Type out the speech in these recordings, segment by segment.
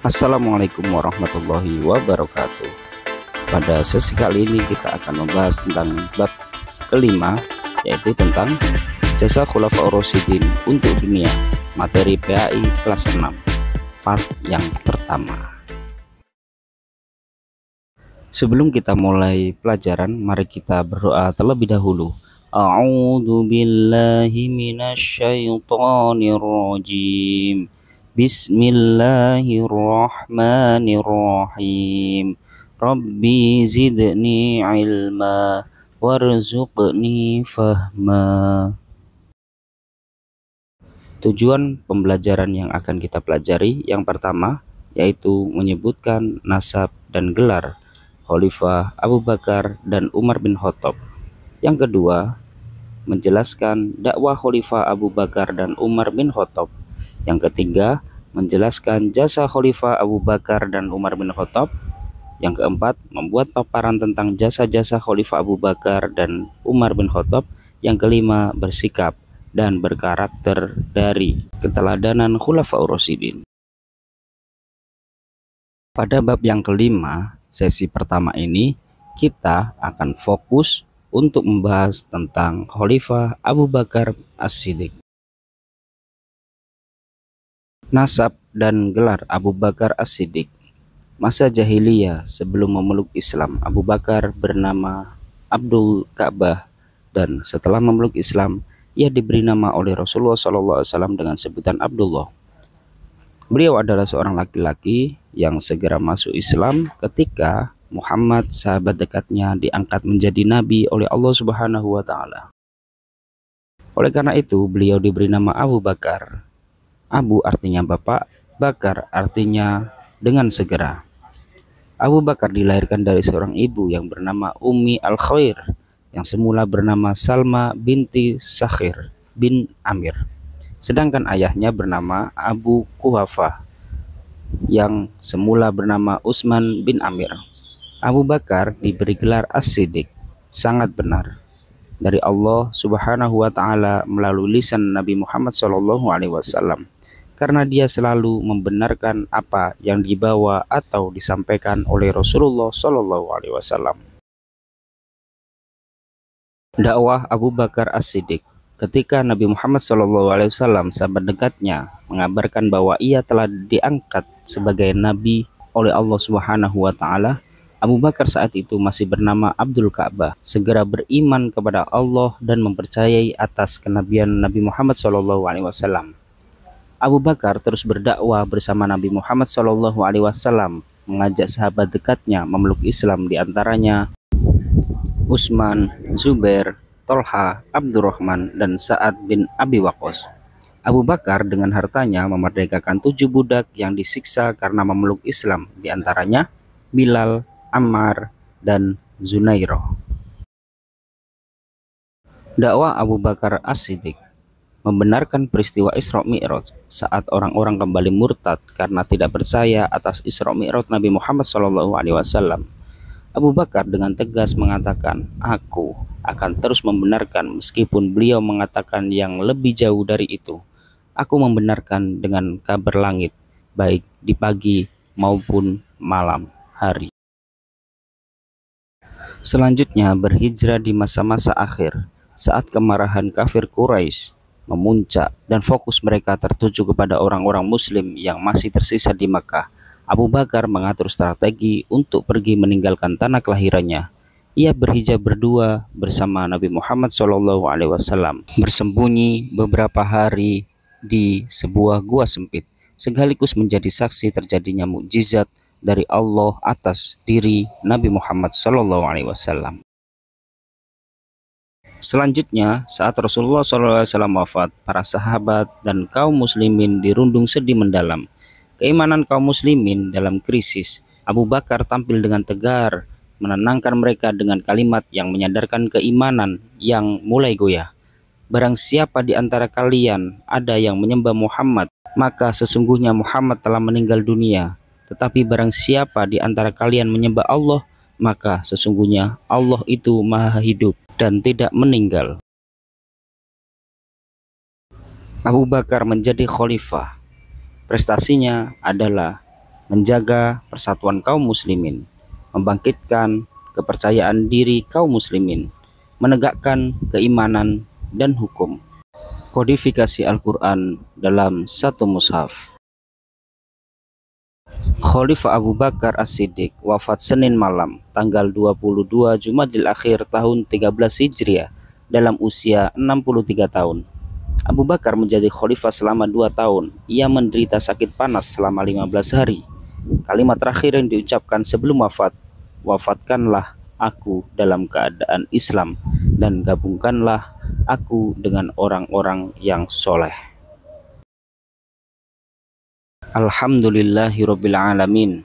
Assalamualaikum warahmatullahi wabarakatuh. Pada sesi kali ini kita akan membahas tentang bab kelima, yaitu tentang jasa Khulafaur Rasyidin untuk dunia, materi PAI kelas 6, part yang pertama. Sebelum kita mulai pelajaran, mari kita berdoa terlebih dahulu. A'udzu billahi minasyaitonir rajim. Bismillahirrahmanirrahim. Rabbi zidni ilma warzuqni fahma. Tujuan pembelajaran yang akan kita pelajari yang pertama yaitu menyebutkan nasab dan gelar Khalifah Abu Bakar dan Umar bin Khattab. Yang kedua, menjelaskan dakwah Khalifah Abu Bakar dan Umar bin Khattab. Yang ketiga, menjelaskan jasa Khalifah Abu Bakar dan Umar bin Khattab. Yang keempat, membuat paparan tentang jasa-jasa Khalifah Abu Bakar dan Umar bin Khattab. Yang kelima, bersikap dan berkarakter dari keteladanan Khulafaur Rasyidin. Pada bab yang kelima, sesi pertama ini, kita akan fokus untuk membahas tentang Khalifah Abu Bakar As-Siddiq. Nasab dan gelar Abu Bakar As-Siddiq. Masa jahiliyah sebelum memeluk Islam, Abu Bakar bernama Abdul Ka'bah, dan setelah memeluk Islam, ia diberi nama oleh Rasulullah SAW dengan sebutan Abdullah. Beliau adalah seorang laki-laki yang segera masuk Islam ketika Muhammad, sahabat dekatnya, diangkat menjadi nabi oleh Allah Subhanahu wa Ta'ala. Oleh karena itu, beliau diberi nama Abu Bakar. Abu artinya bapak, Bakar artinya dengan segera. Abu Bakar dilahirkan dari seorang ibu yang bernama Ummi Al-Khair, yang semula bernama Salma binti Sakhir bin Amir. Sedangkan ayahnya bernama Abu Quhafah, yang semula bernama Utsman bin Amir. Abu Bakar diberi gelar As-Siddiq, sangat benar, dari Allah Subhanahu wa Ta'ala melalui lisan Nabi Muhammad SAW, karena dia selalu membenarkan apa yang dibawa atau disampaikan oleh Rasulullah SAW. Dakwah Abu Bakar As-Siddiq. Ketika Nabi Muhammad SAW, sahabat dekatnya, mengabarkan bahwa ia telah diangkat sebagai nabi oleh Allah Subhanahu wa Ta'ala, Abu Bakar saat itu masih bernama Abdul Ka'bah, segera beriman kepada Allah dan mempercayai atas kenabian Nabi Muhammad SAW. Abu Bakar terus berdakwah bersama Nabi Muhammad SAW, mengajak sahabat dekatnya memeluk Islam, diantaranya Utsman, Zubair, Tolha, Abdurrahman, dan Sa'ad bin Abi Waqqas. Abu Bakar dengan hartanya memerdekakan 7 budak yang disiksa karena memeluk Islam, diantaranya Bilal, Ammar, dan Zunairah. Dakwah Abu Bakar As-Siddiq. Membenarkan peristiwa Isra Mi'raj saat orang-orang kembali murtad karena tidak percaya atas Isra Mi'raj Nabi Muhammad SAW. Abu Bakar dengan tegas mengatakan, "Aku akan terus membenarkan meskipun beliau mengatakan yang lebih jauh dari itu. Aku membenarkan dengan kabar langit, baik di pagi maupun malam hari." Selanjutnya, berhijrah di masa-masa akhir saat kemarahan kafir Quraisy memuncak dan fokus mereka tertuju kepada orang-orang muslim yang masih tersisa di Makkah. Abu Bakar mengatur strategi untuk pergi meninggalkan tanah kelahirannya. Ia berhijrah berdua bersama Nabi Muhammad SAW, bersembunyi beberapa hari di sebuah gua sempit, sekaligus menjadi saksi terjadinya mukjizat dari Allah atas diri Nabi Muhammad SAW. Selanjutnya, saat Rasulullah SAW wafat, para sahabat dan kaum muslimin dirundung sedih mendalam. Keimanan kaum muslimin dalam krisis, Abu Bakar tampil dengan tegar, menenangkan mereka dengan kalimat yang menyadarkan keimanan yang mulai goyah. "Barang siapa di antara kalian ada yang menyembah Muhammad, maka sesungguhnya Muhammad telah meninggal dunia. Tetapi barang siapa di antara kalian menyembah Allah, maka sesungguhnya Allah itu maha hidup dan tidak meninggal." Abu Bakar menjadi khalifah. Prestasinya adalah menjaga persatuan kaum muslimin, membangkitkan kepercayaan diri kaum muslimin, menegakkan keimanan dan hukum. Kodifikasi Al-Quran dalam satu mushaf. Khalifah Abu Bakar As-Siddiq wafat Senin malam tanggal 22 Jumadil Akhir tahun 13 Hijriah dalam usia 63 tahun. Abu Bakar menjadi khalifah selama 2 tahun. Ia menderita sakit panas selama 15 hari. Kalimat terakhir yang diucapkan sebelum wafat, "Wafatkanlah aku dalam keadaan Islam dan gabungkanlah aku dengan orang-orang yang soleh." Alhamdulillahirabbil alamin.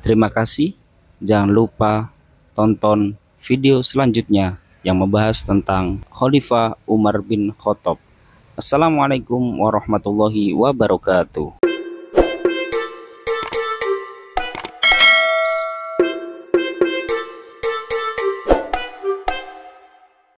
Terima kasih. Jangan lupa tonton video selanjutnya yang membahas tentang Khalifah Umar bin Khattab. Assalamualaikum warahmatullahi wabarakatuh.